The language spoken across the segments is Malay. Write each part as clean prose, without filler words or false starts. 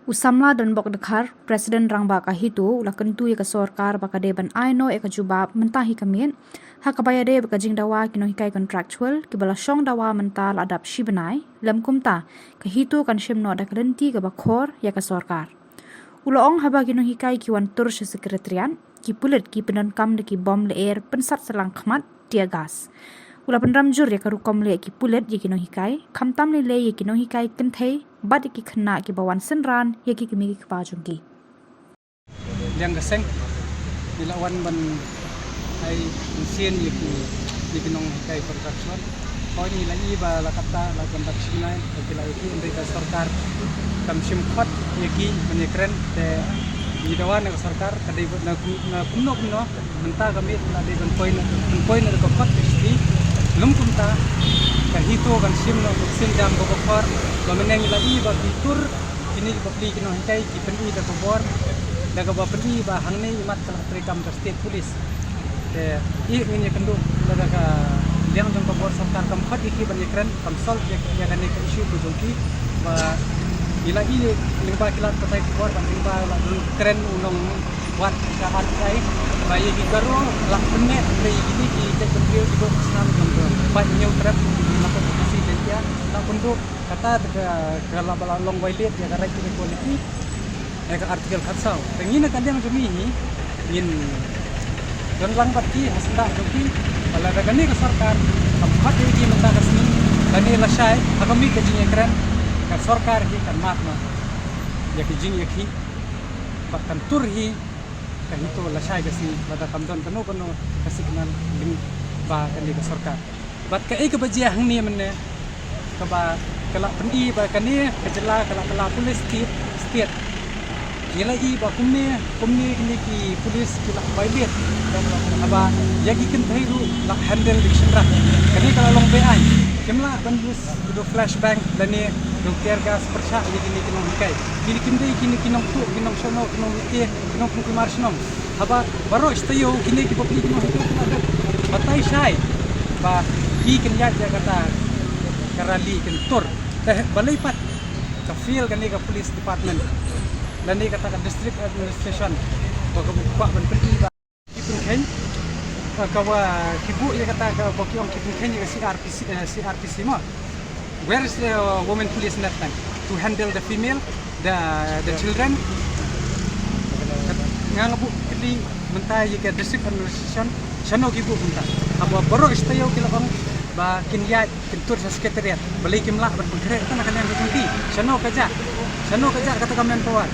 Usamla dan bok dekhar Presiden rang baka hitu ula kentu ya ke sorkar baka deban aino ya ke jubab mentahi kamien hakabaya de baka jing dawa kino hikai contractual kibala syong dawa mental adap shibenai lam kumta ke hitu kan shimno ada kelenti ke bakor ya ke sorkar. Ula ong haba kino hikai kiwan tur se sekretarian ki pulit ki penan kam de ki bom le air pensat selang khmat dia gas. Ula penram jur ya karukom le ki pulet ya kino hikai, kamtam le ya kino hikai kenthe, bad ya ki kena ki bawan senran ya ki kemi ki pajung ki. Yang geseng dilawan ban ai insien ya ki nong hikai perkasuan. Kau ni lagi ba la kata la kontak sinai ki la ki indai sarkar kam sim khot ya ki menyekren te Gidawan ng sarkar kadai na kumno menta kami na di poin na ko khot sti lumpunta kahito kan simno sin jam ko bokor bameneng lagi ba fitur ini bapli kino hikai ki pendi da bor daga ba pendi ba hangne imat kala trikam da state police te i ngin kendu daga ka liang jong bor sarkar kam khot iki banyekran kam sol ya kan ke issue ko jongki ba ilagi limpa kilat patai bor ban limpa la keren unong wat ka hat kai bayi di garo la penne le ini ki cek brio di bok senam jong ba nyau trap na ko si dia na kundu kata kala bala long wailet ya karai ni quality ka artikel khatsau tengina kandang jumi ni yin don lang pati hasda joki bala daga ni ka sarkar kam khat ki menta ka sini kani la shai akami ka jinya keren ka sarkar hi kan matma ya ki jing yakhi bakkan turhi ka hito la shai gasi bada kamdon kanu kasignan ling ba kani ka sarkar bat ka ek bajia hangni menne ka ba kala pendi ba kani kejela kala polis state nilai i ba kumni ni ki polis kila bailet aba yagi ken thairu la handle diction ra kani kala long be ai kemla bandus do flashbang lani do tear gas persha yagi ni kinong hikai kini kinde kini kinong tu kinong sono kinong ke kinong kumar snom aba baro istayo kini ki popli kinong hikai ada batai shai ba ki ken ya kata karali ken tur teh balai pat ka feel kani ka police department dan ni kata district administration buka ban pergi ba kipun ken kawa kibu ya kata ka bokiong kipun ken ya CRPC ma where is the women police in that time to handle the female the children ngabu kili mentai ya district administration sano kibu punta aba baro istayo kilabang ba kinya kentur sa sekretariat balai kimla ban pengkere tan akan yang berhenti sano kaja kata kamen pawar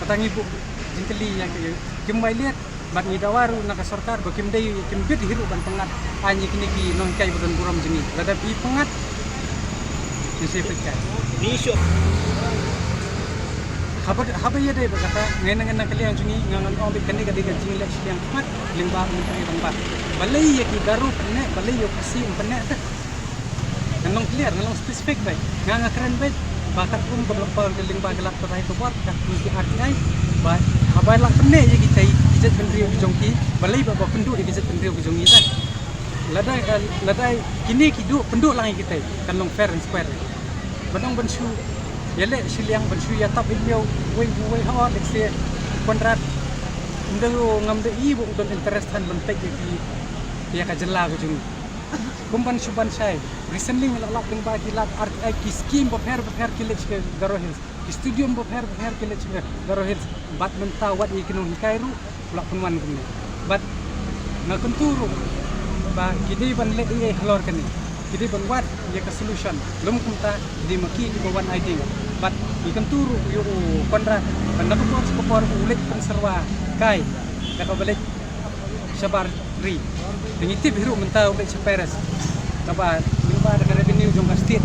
katang ibu jingkeli yang kimbai lihat bat ni dawaru nak sarkar ba kimdai kimbit hiru ban pengat anyi kini ki non kai budan buram jengi lada pi pengat disifitkan ni syo haba ya dai kata ngenang kali yang jengi ngangan om kini kadi jing lek yang mat limba menteri tempat balai ya ki garu ne balai yo kasi umpane ta nang clear nang specific bai nganga keren bai bakat pun beberapa geling bagelak petai tu buat kat mesti RTI ba habai lak penne ye kita ijet pendiri jongki balai baba penduk ijet pendiri jongi kan ladai kini kidu penduk lang kita kan long fair and square benong bensu yele siliang bensu ya tap ilio we ha let's say kontrak ndelo ngamde ibu don interest han bentek ye ya ka jela ko jongi kumpan suban sai recently ngelak ding ba kilat RTI ki scheme bopher kilet ke Garo Hills ki studium bopher kilet ke Garo Hills bat menta wat ikinong hikairu ulak punwan kumne bat ngakenturu ba kidi ban le ye halor kani kidi ban wat ye ka solution lum kumta di maki di bawan ID bat ikenturu yo kontra ban nakapor ulit konserwa kai ka balik sabar ri dengitip hiru menta ulit seperes kaba limba dengan revenue jong state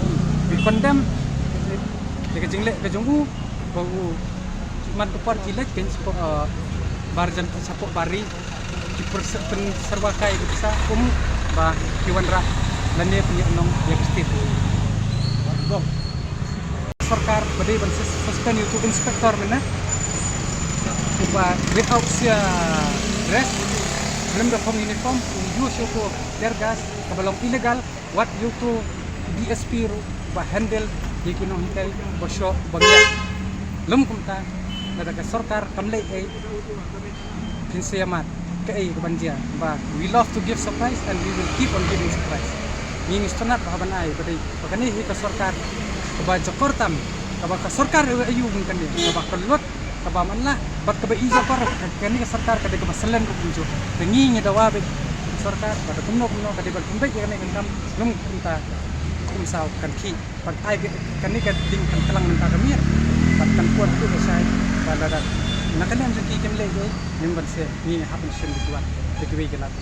we condemn de jingle ke jongu bagu mat por kilek ken barjan sapok bari ki persen serwakai bisa ba kiwan ra lane punya nong ya state sarkar badai ban suspend YouTube inspector mana ba without dress belum dah form uniform use yo dergas kabalong illegal what you to DSP ba handle dikinong hikai bosyo bagya lum kumta nada ka sarkar kamle ay pinsiyamat kay kabanjia ba we love to give surprise and we will keep on giving surprise nging istonat kaban ay badai pakani hi ka sarkar ba jakartam ka sarkar ayu kan dia ba kalot ka man la bat ka ba iza par kani ka sarkar ka de ka basalan ko bunjo nging dawa be sarkar pada kumno ka de ba kumbe kan kam lum kumta kumsaw kan ki pag ay kani ka ding kan talang ng kami pat kan kuat tu sai pada dak nakaliam sa kikim lege yung banse ni happen shin dituan de kiwi gelat